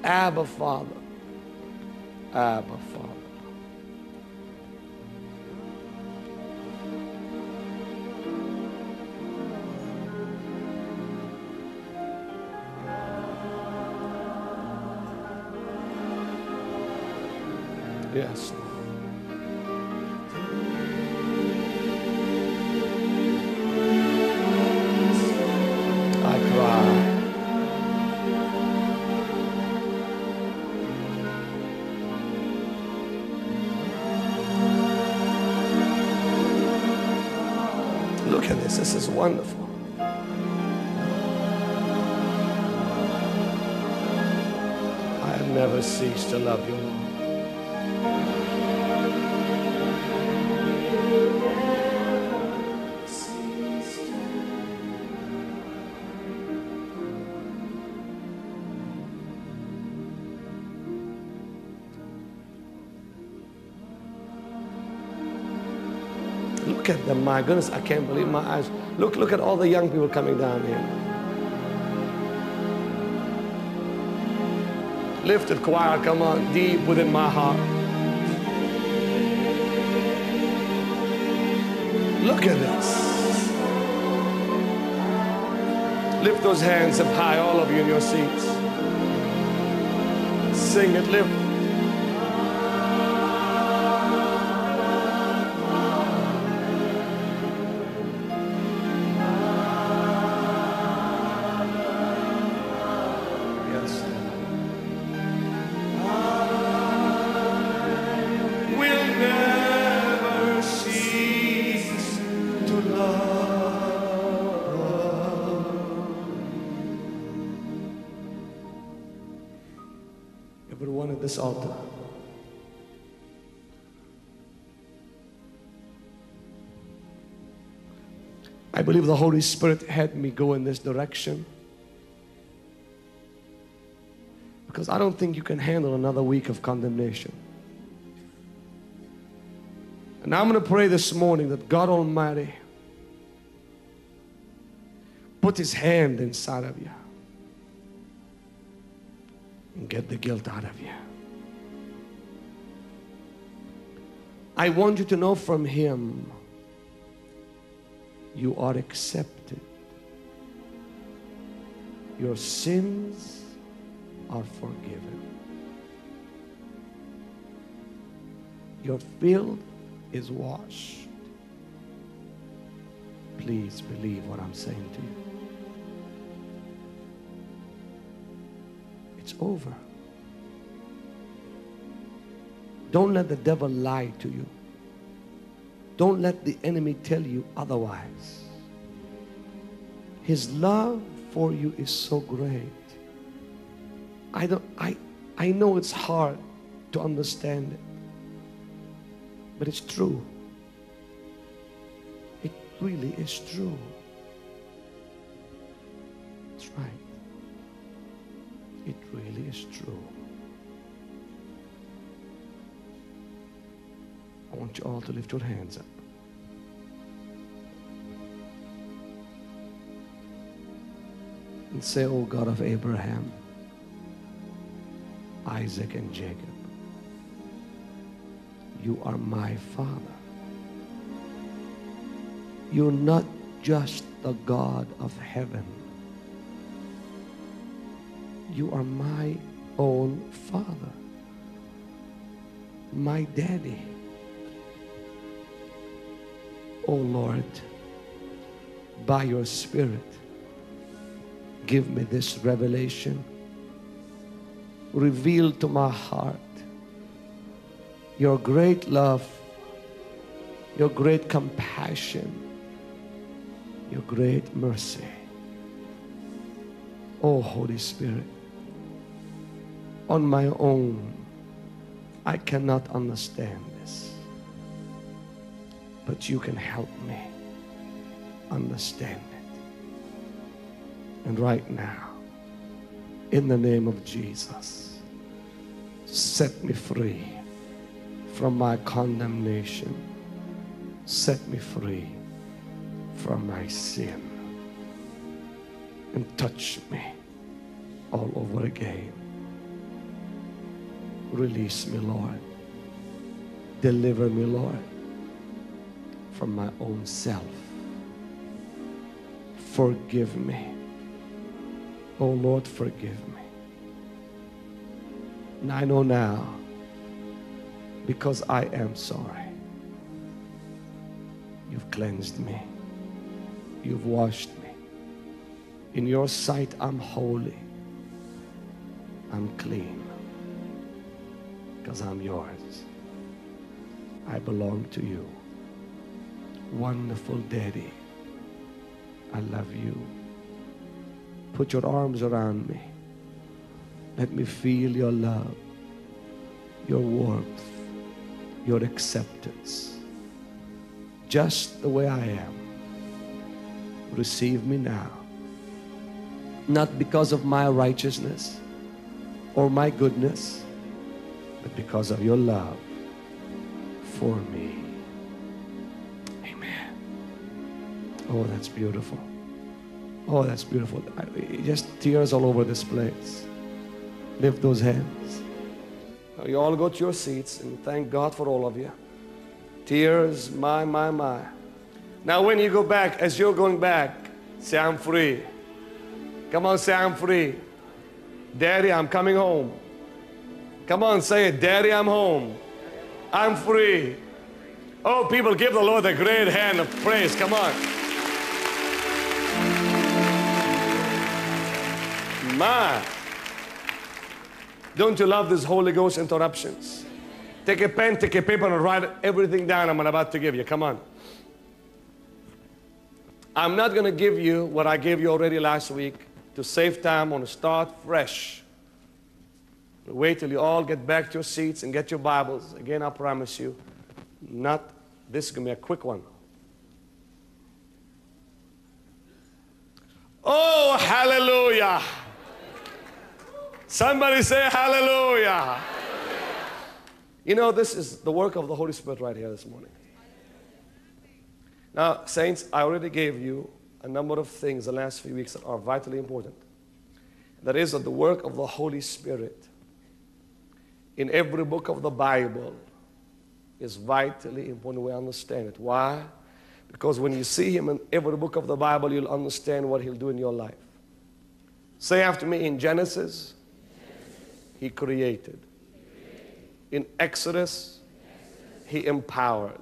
Abba, Father. Abba, Father. Yes, Lord. I cry. Look at this. This is wonderful. I have never ceased to love you, Lord. Look at them, my goodness, I can't believe my eyes. Look at all the young people coming down here. Lifted choir, come on, deep within my heart. Look at this. Lift those hands up high, all of you in your seats. Sing it, lift. Everyone at this altar, I believe the Holy Spirit had me go in this direction because I don't think you can handle another week of condemnation. And I'm going to pray this morning that God Almighty put His hand inside of you and get the guilt out of you. I want you to know from Him you are accepted. Your sins are forgiven. Your filth is washed. Please believe what I'm saying to you. It's over. Don't let the devil lie to you. Don't let the enemy tell you otherwise. His love for you is so great. I know it's hard to understand it, but it's true. It really is true. That's right. It really is true. I want you all to lift your hands up. And say, "Oh God of Abraham, Isaac, and Jacob, you are my Father. You're not just the God of heaven. You are my own Father, my Daddy. Oh Lord, by your Spirit, give me this revelation. Reveal to my heart your great love, your great compassion, your great mercy. Oh Holy Spirit, on my own, I cannot understand this, but you can help me understand it. And right now, in the name of Jesus, set me free from my condemnation. Set me free from my sin. And touch me all over again. Release me, Lord. Deliver me, Lord, from my own self. Forgive me. Oh Lord, forgive me. And I know now, because I am sorry, you've cleansed me. You've washed me. In your sight, I'm holy. I'm clean. Because I'm yours. I belong to you. Wonderful Daddy, I love you. Put your arms around me. Let me feel your love, your warmth, your acceptance. Just the way I am. Receive me now. Not because of my righteousness or my goodness, but because of your love for me. Amen. Oh, that's beautiful. Oh, that's beautiful. Just tears all over this place. Lift those hands. Now you all go to your seats and thank God for all of you. Tears, my. Now when you go back, as you're going back, say, I'm free. Come on, say, I'm free. Daddy, I'm coming home. Come on, say it. Daddy, I'm home. I'm free. Oh, people, give the Lord a great hand of praise. Come on. My. Don't you love these Holy Ghost interruptions? Take a pen, take a paper, and write everything down I'm about to give you. Come on. I'm not going to give you what I gave you already last week. To save time, I want to start fresh. Wait till you all get back to your seats and get your Bibles. Again, I promise you, this is going to be a quick one. Oh, hallelujah. Somebody say hallelujah. You know, this is the work of the Holy Spirit right here this morning. Now, saints, I already gave you a number of things the last few weeks that are vitally important. That is that the work of the Holy Spirit in every book of the Bible is vitally important. We understand it. Why? Because when you see Him in every book of the Bible, you'll understand what He'll do in your life. Say after me, in Genesis, He created. In Exodus, He empowered.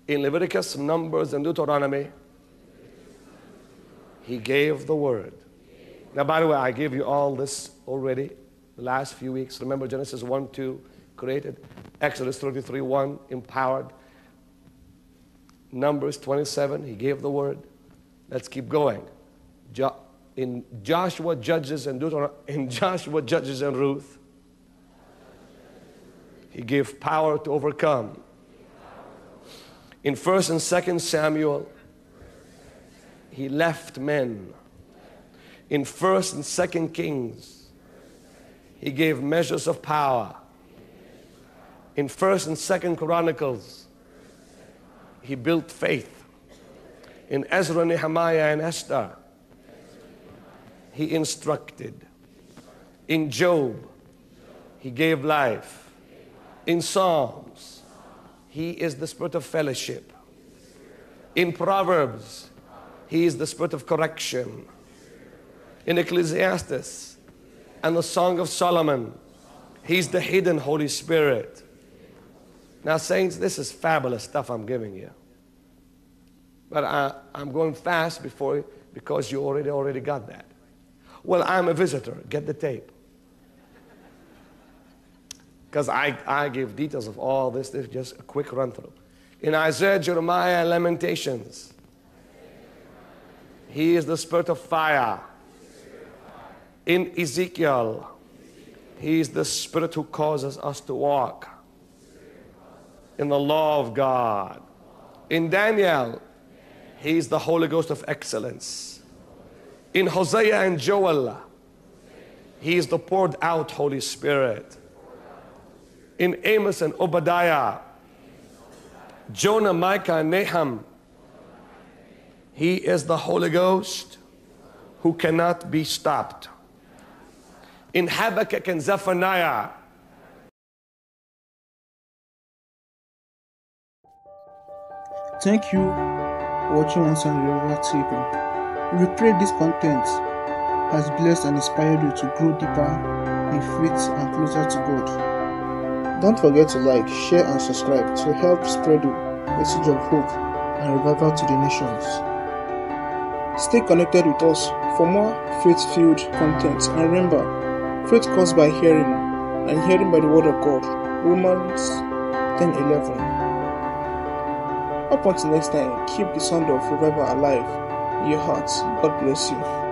In Leviticus, Numbers, and Deuteronomy, He gave the word. Now, by the way, I gave you all this already the last few weeks. Remember Genesis 1:2, created. Exodus 33:1, empowered. Numbers 27, He gave the word. Let's keep going. In Joshua, Judges, and Ruth, He gave power to overcome. In 1 and 2 Samuel, He left men. In 1 and 2 Kings, He gave measures of power. In 1 and 2 Chronicles, He built faith. In Ezra, Nehemiah, and Esther, He instructed. In Job, He gave life. In Psalms, He is the Spirit of fellowship. In Proverbs, He is the Spirit of correction. In Ecclesiastes and the Song of Solomon, He's the hidden Holy Spirit. Now, saints, this is fabulous stuff I'm giving you. But I'm going fast because you already got that. Well, I'm a visitor. Get the tape. Because I give details of all this. This is just a quick run through. In Isaiah, Jeremiah, and Lamentations, He is the Spirit of fire. In Ezekiel, He is the Spirit who causes us to walk in the law of God. In Daniel, He is the Holy Ghost of excellence. In Hosea and Joel, He is the poured out Holy Spirit. In Amos and Obadiah, Jonah, Micah, and Nahum, He is the Holy Ghost who cannot be stopped. In Habakkuk and Zephaniah, Thank you for watching Once on Revival TV. We pray this content has blessed and inspired you to grow deeper in faith and closer to God. Don't forget to like, share and subscribe to help spread the message of hope and revival to the nations. Stay connected with us for more faith-filled content, and remember, faith comes by hearing, and hearing by the word of God. Romans 10:11. Up until next time, keep the sound of revival alive in your hearts. God bless you.